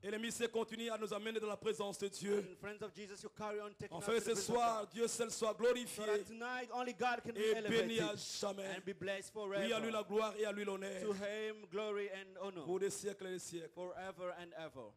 Et l'émissé continue à nous amener dans la présence de Dieu. And friends of Jesus, you carry on taking Enfin, us to ce the presence of soir, God. Dieu seul soit So glorifié that tonight only God can be et béni à elevated jamais. and be blessed Oui, à lui la forever. gloire et à lui l'honneur. To him glory and Pour honor des siècles et des siècles. forever and ever.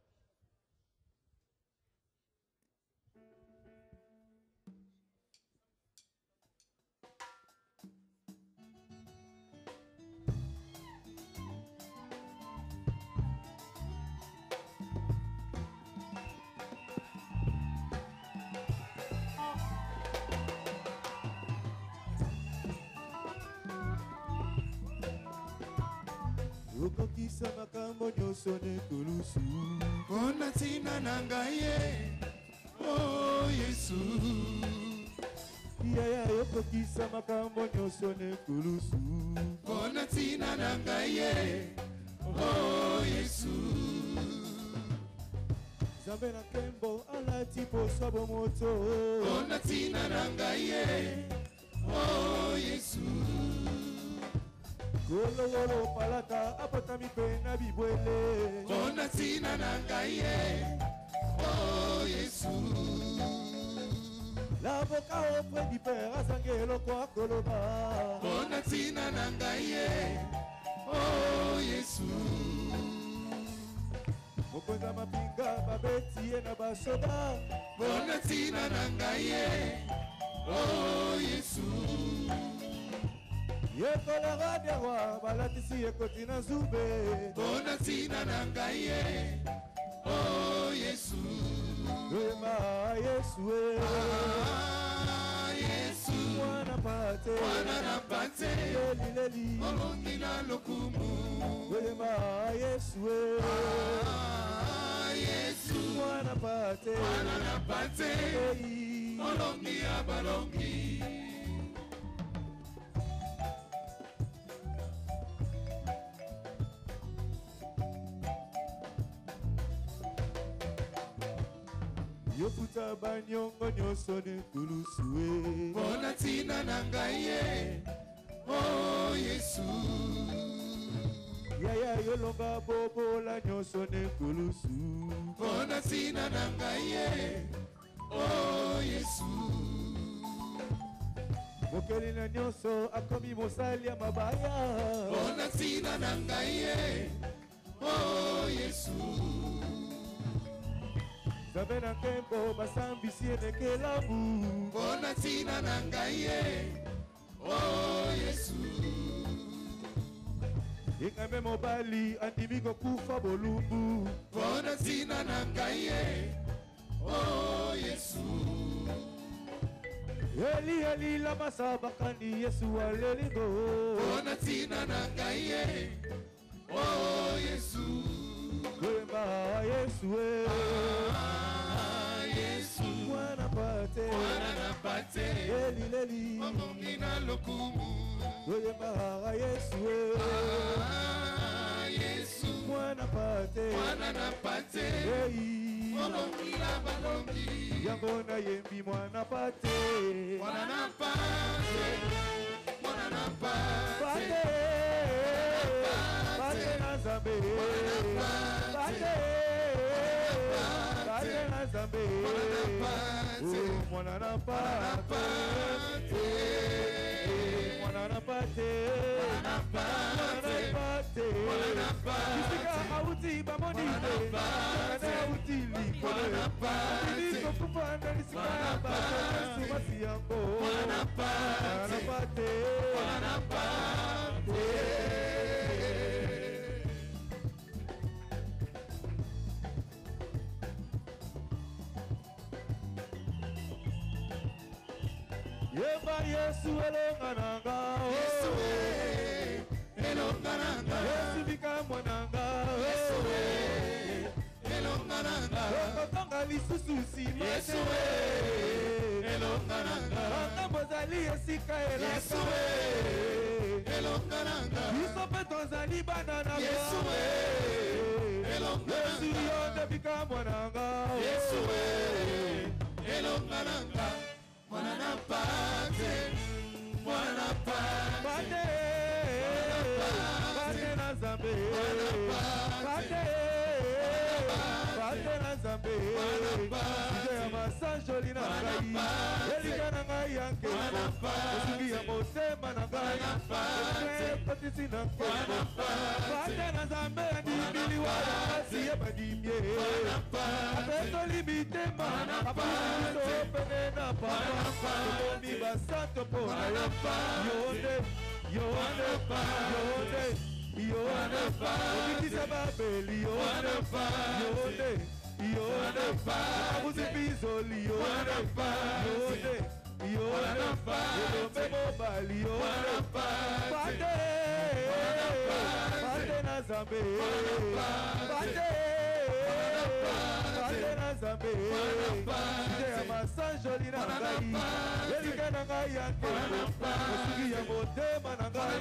Okokisa makambo nyonso nekulusu Pona tina na ngai oh Yesu. yaya yokokisa makambo nyonso nekulusu Pona tina na ngai oh Yesu. Nzambe na nkembo alati poso bomoto Pona tina na ngai oh Yesu. golowolo palata apotami mpe na bibwele Pona tina na ngai oh Yesu. l'avocat auprès du père azangi eloko akoloba Pona tina na ngai oh Yesu. mokonzi ya mapinga babeti ye na basoda Pona tina na ngai oh Yesu. yekola roi balatisi ekoti na nzube Pona tina na ngai oh Yesu. loyemba yesu Ah, Yesu. mwana pate Mwana na pate. lelileli Molongi na lokumu. loyemba yesu Ah, Yesu. mwana pate Mwana na pate. Ei. Molongi ya balongi. yofuta banyongo nyonso nekulusu Pona tina na ngai oh Yesu. yaya yolonga bobola nyonso nekulusu Pona tina na ngai oh Yesu. mokeli na nyonso akomi mosali ya mabaya Pona tina na ngai oh Yesu. Nzambe na nkembo basambisi enekelamu Pona tina na ngai oh Yesu. engambe mobali andimi kokufa bolumbu Pona tina na ngai oh Yesu. eli lama sabakani yesu alelingo Pona tina na ngai oh Yesu. loyemba yesu Ah, Yesu. mwana pate Mwana na pate. elileli Molongi na lokumu. loyemba yesu Ah, Yesu. mwana pate Mwana na pate. ei Molongi na balongi. yango nayembi mwana pate Mwana na pate. Mwana na pate. pate na nzambe pate na nzambe mwana na pate mwana na pate mwana na pate bisika auti bamonite kana auti likolo kokufa na lisika ya bato sumasi yango mwana na pate yemba yesu elonga nanga Yesu elonga nanga. yesu bika mwananga Yesu elonga nanga. okotonga lisusu nsima Yesu elonga nanga. anga bozali esika Yesu elaka elonga nanga. biso mpe tozali bana na Yesu elonga yesu nanga. yo nde bika mwananga Yesu elonga nanga. Mwana na pate. Mwana na pate. pate na nzambe pate na Nzambe Ije ya masanjoli na ngai Elika na ngai ya nkembo Osuki ya motema na ngai Ekotisi na nkembo Pate na Nzambe ya ndimili wala Asi ya bandimye Apeto limitema Apuliso pene na papa Okomi basanto po na yo Yonde Yonde Yonde Okitisa babeli Yonde Yonde Abuzipizoli Yonde Yonde Yelombe mobali Yonde Pate na Nzambe Pate na Nzambe Ije ya masanjoli na ngai Elika na ngai ya nkembo Osuki ya motema na ngai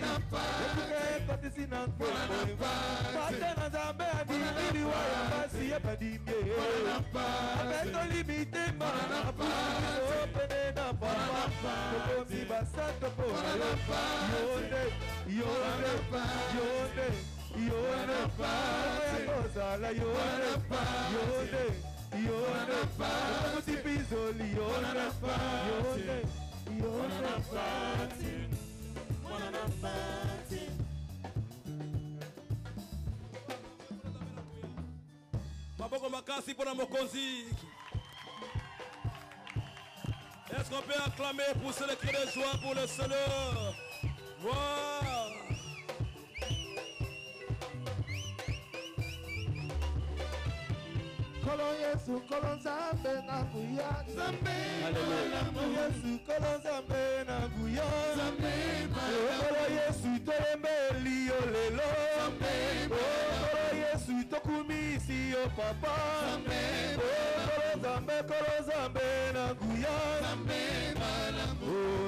Ekuke ekotisi na nkembo Pate na Nzambe ya ndimili wa ya basi ya bandimye Apeto limitema Apuliso pene na papa Okomi basanto po na yo Yonde Yonde Yonde Kozala Yonde Yonde Mutipizoli Yonde Maboko makasi pour la mokonzi. Est-ce qu'on peut acclamer pour ce cri de joie pour le Seigneur? Wow. Kolo Yesu, Kolo Nzambe na nguya Nzambe Yesu, Kolo Nzambe na nguya Nzambe Kolo Yesu, tolembeli yo lelo Kolo Yesu, tokumisi yo papa Kolo Nzambe na nguya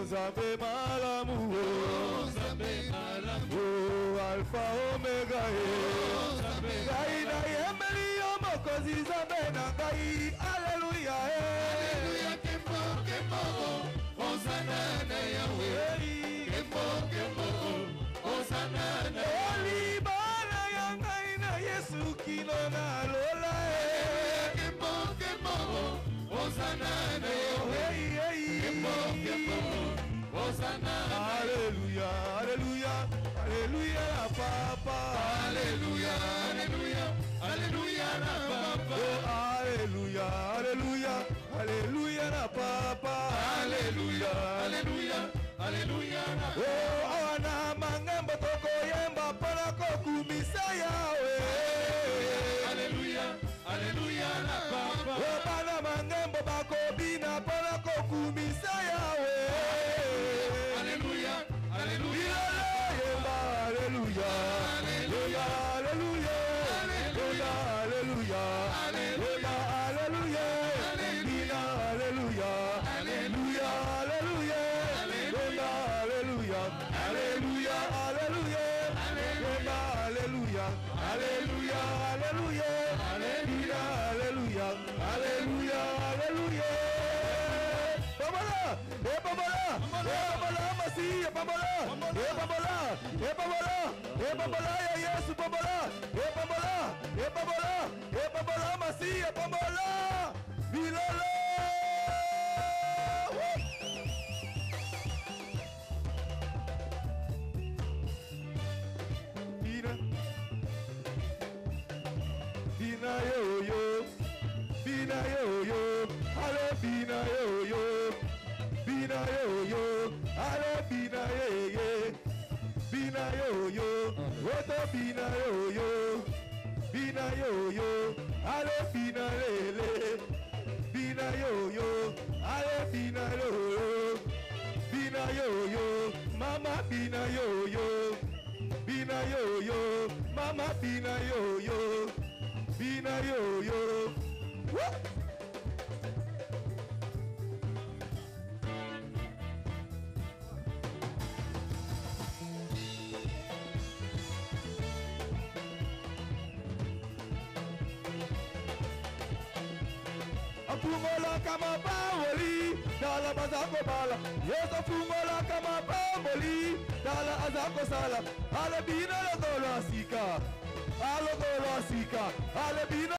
Nzambe malamu Alpha Omega Gai na yemeli yo mokozi Nzambe na ngai Alleluia Alleluia Kembo Hosanna na Yahweh Kembo Hosanna na Yahweh Bala ya ngai na Yesu kino na lola Kembo Hosanna na Yahweh Kembo Hosanna Alleluia Alleluia Alleluia Papa Alleluia Alleluia Alleluia na Papa Alleluia Alleluia Alleluia na Papa Alleluia Alleluia Alleluia na Oh awana mangembo toko yemba para kokumisa yawe Alleluia Alleluia na Papa Oh bana mangembo bakobina para kokumisa yawe Alleluia Alleluia yemba Alleluia Alleluia Alleluia Alleluia, Alleluia, Alleluia, Alleluia, Alleluia, Alleluia, Alleluia, Alleluia, Alleluia, Alleluia, Alleluia, Alleluia, Alleluia, Alleluia, Alleluia, Alleluia. Pamala, Pamala, Pamala, Masia, Pamala, Pamala, Pamala, Pamala, Yes, Pamala, Pamala. Pambola, Masia, Pambola, Bilala. Bina yo, ale bina yo, ale bina yo, oto bina yo. Bina yo, ale bina lele. Bina yo, ale bina yo. Bina yo, mama bina yo. Bina yo, mama bina yo. Bina yo. Woo! Fungola kama bawoli, dala bazako bala. Yeso fungola kama bawoli, dala azako sala. Ale bina lo golo asika, ale bina.